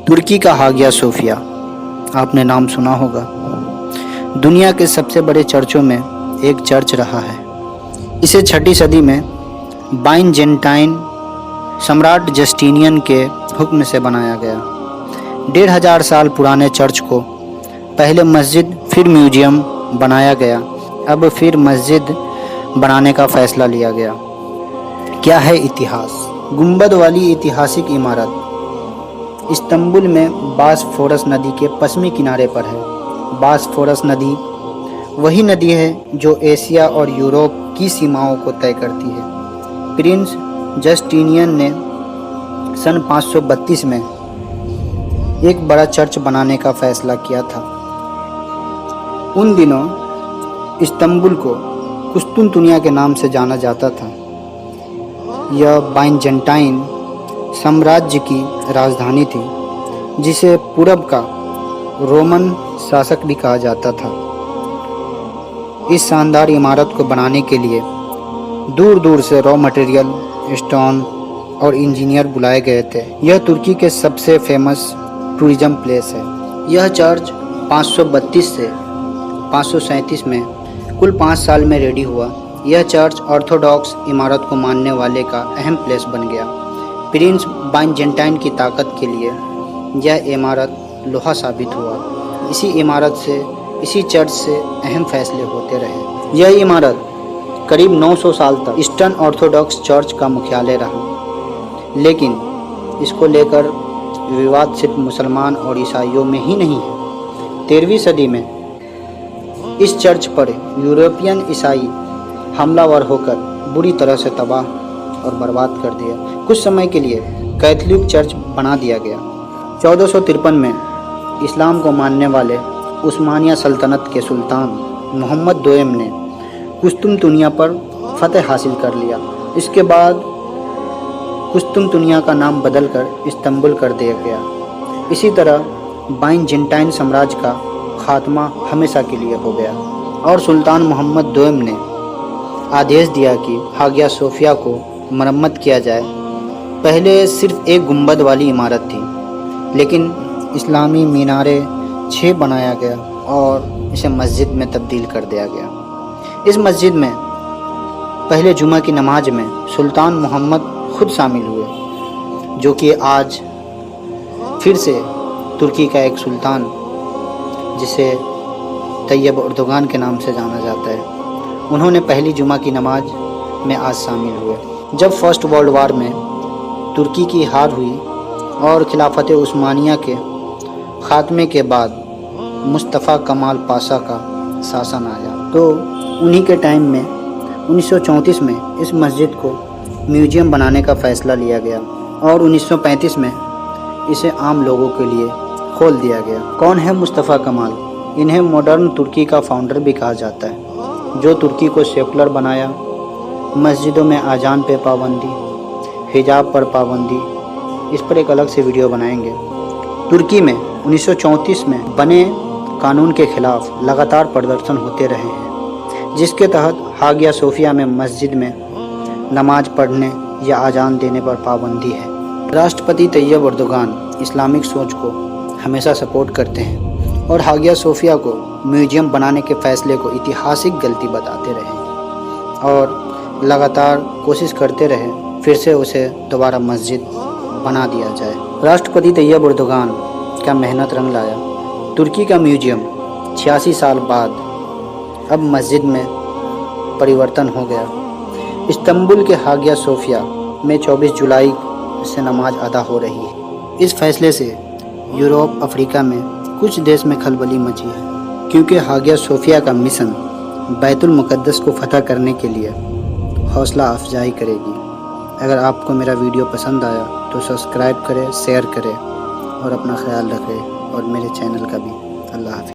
ترکی کا ہاگیا صوفیہ آپ نے نام سنا ہوگا۔ دنیا کے سب سے بڑے چرچوں میں ایک چرچ رہا ہے۔ اسے 6 صدی میں بائنجنٹائن سمراٹ جسٹینین کے حکم سے بنایا گیا۔ 1500 سال پرانے چرچ کو پہلے مسجد پھر میوزیم بنایا گیا، اب پھر مسجد بنانے کا فیصلہ لیا گیا۔ کیا ہے اتہاس؟ گنبد والی ایتہاسک عمارت استنبول میں باسفورس ندی کے پشچمی کنارے پر ہے۔ باسفورس ندی وہی ندی ہے جو ایشیا اور یورپ کی سیماؤں کو طے کرتی ہے۔ پرنس جسٹینین نے سن 532 میں ایک بڑا چرچ بنانے کا فیصلہ کیا تھا۔ ان دنوں استنبول کو قسطنطنیہ کے نام سے جانا جاتا تھا۔ یہ بائنجنٹائن سامراجیہ کی راجدھانی تھی، جسے پورب کا رومن شاسک بھی کہا جاتا تھا۔ اس شاندار عمارت کو بنانے کے لیے دور دور سے را مٹیریل، اسٹون اور انجینئر بلائے گئے تھے۔ یہ ترکی کے سب سے فیمس ٹورزم پلیس ہے۔ یہ چرچ 532 سے 537 میں کل 5 سال میں ریڈی ہوا۔ یہ چرچ آرتھوڈاکس عمارت کو ماننے والے کا اہم پلیس بن گیا۔ پرنس بائنجنٹائن کی طاقت کے لیے یہ عمارت لوہا ثابت ہوا۔ اسی چرچ سے اہم فیصلے ہوتے رہے۔ یہ عمارت قریب 900 سال تک ایسٹرن آرتھوڈاکس چرچ کا مکھیالے رہا، لیکن اس کو لے کر وواد صرف مسلمان اور عیسائیوں میں ہی نہیں ہے۔ 13ویں صدی میں اس چرچ پر یورپین عیسائی حملہ ور ہو کر بری طرح سے تباہ اور برباد کر دیا۔ کچھ سمے کے لیے کیتھولک چرچ بنا دیا گیا۔ 1453 میں اسلام کو ماننے والے عثمانیہ سلطنت کے سلطان محمد دوئم نے قسطنطنیہ پر فتح حاصل کر لیا۔ اس کے بعد قسطنطنیہ کا نام بدل کر استنبول کر دیا گیا۔ اسی طرح بائنجنٹائن سامراج کا خاتمہ ہمیشہ کے لیے ہو گیا اور سلطان محمد دوئم نے آدیش دیا کہ ہاگیا صوفیہ کو مرمت کیا جائے۔ پہلے صرف ایک گنبد والی عمارت تھی، لیکن اسلامی مینارے 6 بنایا گیا اور اسے مسجد میں تبدیل کر دیا گیا۔ اس مسجد میں پہلے جمعہ کی نماز میں سلطان محمد خود شامل ہوئے، جو کہ آج پھر سے ترکی کا ایک سلطان جسے طیب اردوغان کے نام سے جانا جاتا ہے، انہوں نے پہلی جمعہ کی نماز میں آج شامل ہوئے۔ جب فرسٹ ورلڈ وار میں ترکی کی ہار ہوئی اور خلافت عثمانیہ کے خاتمے کے بعد مصطفیٰ کمال پاشا کا شاسن آیا، تو انہی کے ٹائم میں 1934 میں اس مسجد کو میوزیم بنانے کا فیصلہ لیا گیا اور 1935 میں اسے عام لوگوں کے لیے کھول دیا گیا۔ کون ہے مصطفیٰ کمال؟ انہیں ماڈرن ترکی کا فاؤنڈر بھی کہا جاتا ہے، جو ترکی کو سیکولر بنایا۔ مسجدوں میں اذان پہ پابندی، حجاب پر پابندی، اس پر ایک الگ سے ویڈیو بنائیں گے۔ ترکی میں 1934 میں بنے قانون کے خلاف لگاتار پردرشن ہوتے رہے ہیں، جس کے تحت ہاگیا صوفیہ میں مسجد میں نماز پڑھنے یا اذان دینے پر پابندی ہے۔ راشٹرپتی طیب اردوغان اسلامک سوچ کو ہمیشہ سپورٹ کرتے ہیں اور ہاگیا صوفیہ کو میوزیم بنانے کے فیصلے کو ایتہاسک غلطی بتاتے رہے اور لگاتار کوشش کرتے رہے پھر سے اسے دوبارہ مسجد بنا دیا جائے۔ راشٹرپتی طیب اردوغان کا محنت رنگ لایا۔ ترکی کا میوزیم 86 سال بعد اب مسجد میں پریورتن ہو گیا۔ استنبول کے ہاگیا صوفیہ میں 24 جولائی سے نماز ادا ہو رہی ہے۔ اس فیصلے سے یورپ، افریقہ میں کچھ دیش میں کھلبلی مچی ہے، کیونکہ ہاگیا صوفیہ کا مشن بیت المقدس کو فتح کرنے کے لیے حوصلہ افزائی کرے گی۔ اگر آپ کو میرا ویڈیو پسند آیا تو سبسکرائب کریں، شیئر کریں اور اپنا خیال رکھیں، اور میرے چینل کا بھی۔ اللہ حافظ۔